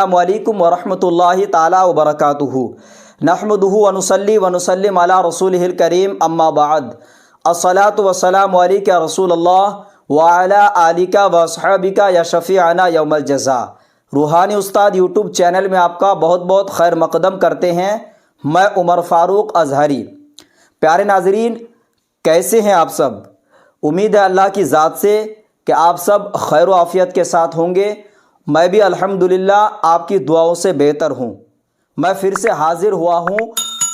अस्सलामुअलैकुम वरहमतुल्लाहि ताला वबरकातुहू नहमदुहु व नुसल्ली व नुसल्लिम अला रसूलिहिल करीम अम्मा बाद अस्सलातु वस्सलामु अलैका रसूलल्लाह व अला आलिका व अस्हाबिका या शफीअना यौमल जज़ा। रूहानी उस्ताद यूट्यूब चैनल में आपका बहुत बहुत खैर मकदम करते हैं। मैं उमर फ़ारूक अज़हरी। प्यारे नाज़रीन, कैसे हैं आप सब? उम्मीद है अल्लाह की ज़ात से कि आप सब खैर व आफ़ियत के साथ होंगे। मैं भी अल्हम्दुलिल्लाह आपकी दुआओं से बेहतर हूँ। मैं फिर से हाज़िर हुआ हूँ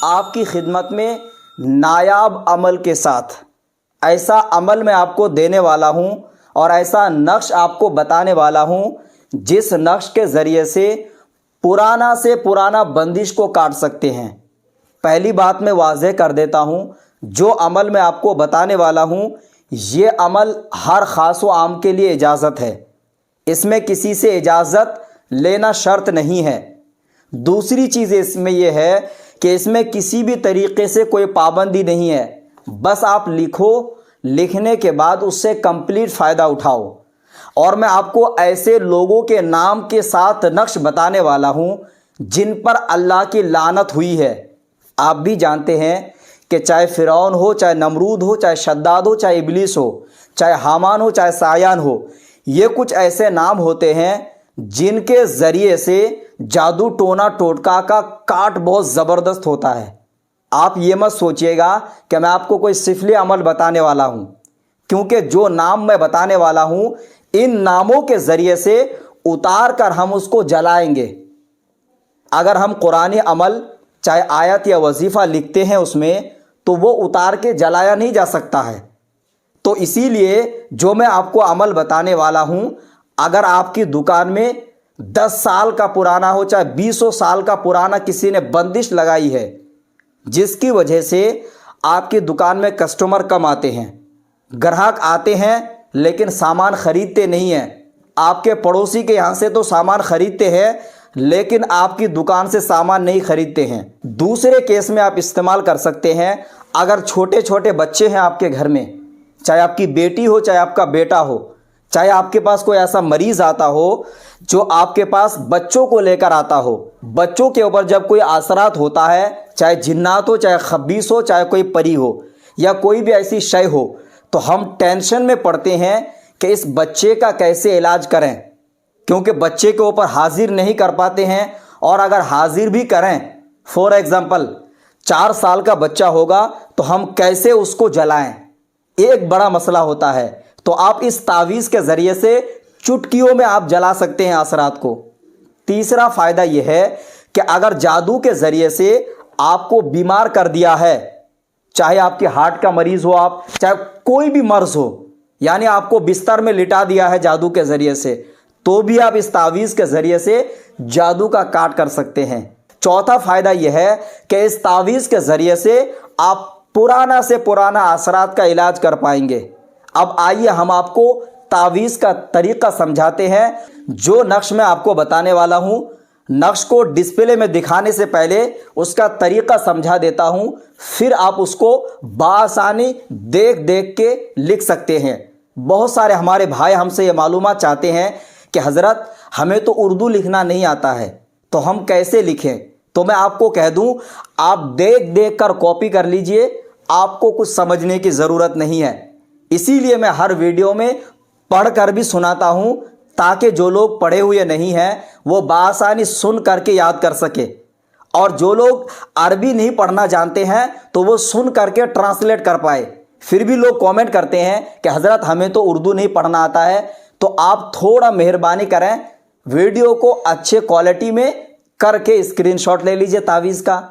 आपकी खिदमत में नायाब अमल के साथ। ऐसा अमल मैं आपको देने वाला हूँ और ऐसा नक्श आपको बताने वाला हूँ जिस नक्श के ज़रिए से पुराना बंदिश को काट सकते हैं। पहली बात मैं वाज़ेह कर देता हूँ, जो अमल मैं आपको बताने वाला हूँ ये अमल हर ख़ास व आम के लिए इजाज़त है। इसमें किसी से इजाज़त लेना शर्त नहीं है। दूसरी चीज़ इसमें यह है कि इसमें किसी भी तरीक़े से कोई पाबंदी नहीं है। बस आप लिखो, लिखने के बाद उससे कंप्लीट फ़ायदा उठाओ। और मैं आपको ऐसे लोगों के नाम के साथ नक्श बताने वाला हूँ जिन पर अल्लाह की लानत हुई है। आप भी जानते हैं कि चाहे फ़िरौन हो, चाहे नमरूद हो, चाहे शद्दाद हो, चाहे इबलीस हो, चाहे हामान हो, चाहे सायान हो, ये कुछ ऐसे नाम होते हैं जिनके ज़रिए से जादू टोना टोटका का काट बहुत ज़बरदस्त होता है। आप ये मत सोचिएगा कि मैं आपको कोई सिफली अमल बताने वाला हूँ, क्योंकि जो नाम मैं बताने वाला हूँ इन नामों के ज़रिए से उतार कर हम उसको जलाएंगे। अगर हम कुरानी अमल चाहे आयत या वजीफ़ा लिखते हैं उसमें, तो वो उतार के जलाया नहीं जा सकता है। तो इसीलिए जो मैं आपको अमल बताने वाला हूँ, अगर आपकी दुकान में 10 साल का पुराना हो, चाहे 20 साल का पुराना किसी ने बंदिश लगाई है जिसकी वजह से आपकी दुकान में कस्टमर कम आते हैं, ग्राहक आते हैं लेकिन सामान ख़रीदते नहीं हैं, आपके पड़ोसी के यहाँ से तो सामान ख़रीदते हैं लेकिन आपकी दुकान से सामान नहीं ख़रीदते हैं। दूसरे केस में आप इस्तेमाल कर सकते हैं, अगर छोटे छोटे बच्चे हैं आपके घर में, चाहे आपकी बेटी हो, चाहे आपका बेटा हो, चाहे आपके पास कोई ऐसा मरीज़ आता हो जो आपके पास बच्चों को लेकर आता हो, बच्चों के ऊपर जब कोई असरात होता है, चाहे जिन्नात हो, चाहे खबीस हो, चाहे कोई परी हो या कोई भी ऐसी शय हो, तो हम टेंशन में पड़ते हैं कि इस बच्चे का कैसे इलाज करें, क्योंकि बच्चे के ऊपर हाजिर नहीं कर पाते हैं। और अगर हाजिर भी करें, फॉर एग्ज़ाम्पल 4 साल का बच्चा होगा तो हम कैसे उसको जलाएं, एक बड़ा मसला होता है। तो आप इस तावीज़ के ज़रिए से चुटकियों में आप जला सकते हैं असरात को। तीसरा फ़ायदा यह है कि अगर जादू के ज़रिए से आपको बीमार कर दिया है, चाहे आपके हार्ट का मरीज़ हो आप, चाहे कोई भी मर्ज़ हो, यानी आपको बिस्तर में लिटा दिया है जादू के ज़रिए से, तो भी आप इस तावीज़ के ज़रिए से जादू का काट कर सकते हैं। चौथा फ़ायदा यह है कि इस तावीज़ के ज़रिए से आप पुराना से पुराना असरात का इलाज कर पाएंगे। अब आइए हम आपको तावीज़ का तरीक़ा समझाते हैं। जो नक्श मैं आपको बताने वाला हूँ, नक्श को डिस्प्ले में दिखाने से पहले उसका तरीक़ा समझा देता हूँ, फिर आप उसको बआसानी देख देख के लिख सकते हैं। बहुत सारे हमारे भाई हमसे ये मालूमात चाहते हैं कि हज़रत हमें तो उर्दू लिखना नहीं आता है, तो हम कैसे लिखें? तो मैं आपको कह दूं, आप देख देख कर कॉपी कर लीजिए, आपको कुछ समझने की ज़रूरत नहीं है। इसीलिए मैं हर वीडियो में पढ़ कर भी सुनाता हूं, ताकि जो लोग पढ़े हुए नहीं हैं वो बआसानी सुन करके याद कर सके, और जो लोग अरबी नहीं पढ़ना जानते हैं तो वो सुन करके ट्रांसलेट कर पाए। फिर भी लोग कमेंट करते हैं कि हज़रत हमें तो उर्दू नहीं पढ़ना आता है, तो आप थोड़ा मेहरबानी करें, वीडियो को अच्छे क्वालिटी में करके स्क्रीनशॉट ले लीजिए तावीज़ का।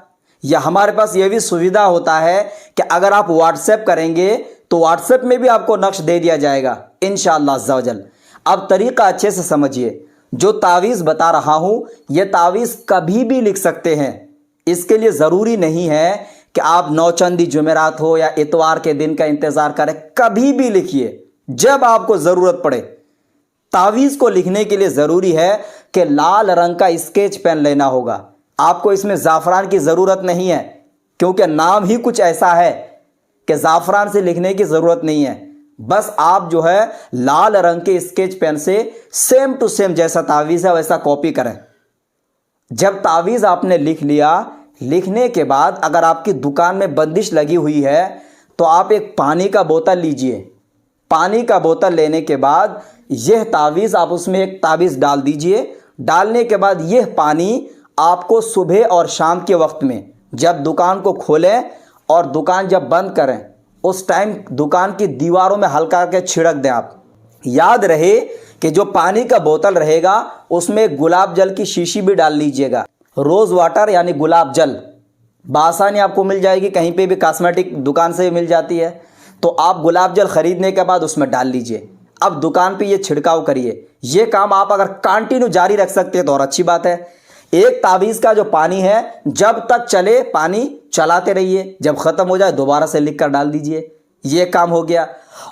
या हमारे पास ये भी सुविधा होता है कि अगर आप व्हाट्सएप करेंगे तो व्हाट्सएप में भी आपको नक्श दे दिया जाएगा इंशाअल्लाह अज़्ज़ा वजल। अब तरीक़ा अच्छे से समझिए। जो तावीज़ बता रहा हूँ ये तावीज़ कभी भी लिख सकते हैं। इसके लिए ज़रूरी नहीं है कि आप नौचंदी जुमेरात हो या इतवार के दिन का इंतज़ार करें, कभी भी लिखिए जब आपको ज़रूरत पड़े। तावीज़ को लिखने के लिए ज़रूरी है कि लाल रंग का स्केच पेन लेना होगा। आपको इसमें ज़ाफ़रान की ज़रूरत नहीं है, क्योंकि नाम ही कुछ ऐसा है कि ज़ाफ़रान से लिखने की ज़रूरत नहीं है। बस आप जो है लाल रंग के स्केच पेन से सेम टू सेम जैसा तावीज़ है वैसा कॉपी करें। جب تعویذ آپ نے لکھ لیا، لکھنے کے بعد اگر آپ کی دکان میں بندش لگی ہوئی ہے تو آپ ایک پانی کا بوتل لیجئے۔ پانی کا بوتل لینے کے بعد یہ تعویذ آپ اس میں ایک تعویذ ڈال دیجئے۔ ڈالنے کے بعد یہ پانی آپ کو صبح اور شام کے وقت میں جب دکان کو کھولیں اور دکان جب بند کریں اس ٹائم دکان کی دیواروں میں ہلکا کے چھڑک دیں آپ۔ یاد رہے کہ جو پانی کا بوتل رہے گا اس میں گلاب جل کی شیشی بھی ڈال لیجئے گا۔ روز واٹر یعنی گلاب جل بآسانی آپ کو مل جائے گی، کہیں پہ بھی کاسمیٹک دکان سے مل جاتی ہے، تو آپ گلاب جل خریدنے کے بعد اس میں ڈال لیجئے۔ اب دکان پہ یہ چھڑکاؤ کریے۔ یہ کام آپ اگر کنٹینیو جاری رکھ سکتے ہیں تو اور اچھی بات ہے۔ ایک تعویذ کا جو پانی ہے جب تک چلے پانی چلاتے رہیے، جب ختم ہو جائے دوبارہ سے لکھ کر ڈال دیجئے۔ یہ کام ہو گیا۔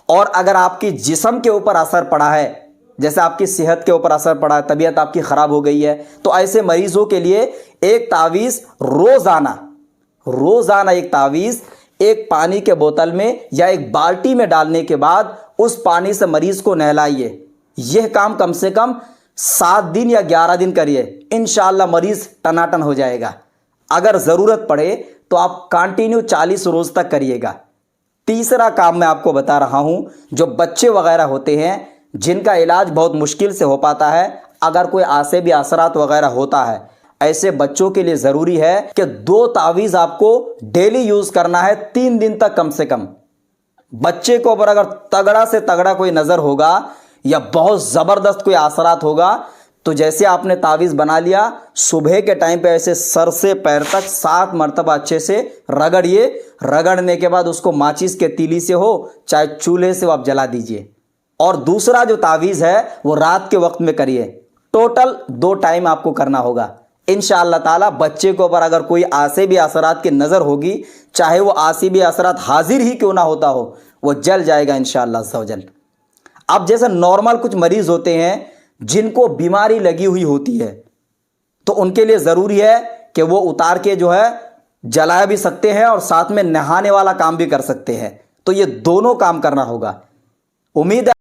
اور اگر آپ کی جسم کے اوپر اثر پڑا ہے، جیسے آپ کی صحت کے اوپر اثر پڑا ہے، طبیعت آپ کی خراب ہو گئی ہے، تو ایسے مریضوں کے لیے ایک تعویذ روزانہ ایک تعویذ ایک پانی کے بوتل میں یا ایک بالٹی میں ڈالنے کے بعد اس پانی سے مریض کو نہلائیے۔ یہ کام کم سے کم 7 دن یا 11 دن کریے، انشاءاللہ مریض ٹناٹن ہو جائے گا۔ اگر ضرورت پڑے تو آپ کنٹینیو 40 روز تک کریے گا۔ تیسرا کام میں آپ کو بتا رہا ہوں، جو بچے وغیرہ ہوتے ہیں جن کا علاج بہت مشکل سے ہو پاتا ہے، اگر کوئی عصبی اثرات وغیرہ ہوتا ہے، ایسے بچوں کے لیے ضروری ہے کہ 2 تعویذ آپ کو ڈیلی یوز کرنا ہے 3 دن تک کم سے کم۔ بچے کو اوپر اگر تگڑا سے تگڑا کوئی نظر ہوگا یا بہت زبردست کوئی اثرات ہوگا تو جیسے آپ نے تعویذ بنا لیا، صبح کے ٹائم پہ ایسے سر سے پیر تک 7 مرتبہ اچھے سے رگڑیے۔ رگڑنے کے بعد اس کو ماچس کے تیلی سے ہو چاہے چولہے سے آپ جلا دیجئے۔ اور دوسرا جو تعویذ ہے وہ رات کے وقت میں کریے۔ ٹوٹل 2 ٹائم آپ کو کرنا ہوگا۔ انشاءاللہ تعالی بچے کو اوپر اگر کوئی عصبی اثرات کی نظر ہوگی، چاہے وہ عصبی اثرات حاضر ہی کیوں نہ ہوتا ہو، وہ جل جائے گا انشاءاللہ عز و جل۔ اب جیسے نارمل کچھ مریض ہوتے ہیں جن کو بیماری لگی ہوئی ہوتی ہے، تو ان کے لیے ضروری ہے کہ وہ اتار کے جو ہے جلا بھی سکتے ہیں اور ساتھ میں نہانے والا کام بھی کر سکتے ہیں، تو یہ دونوں کام کرنا ہوگا۔ امید ہے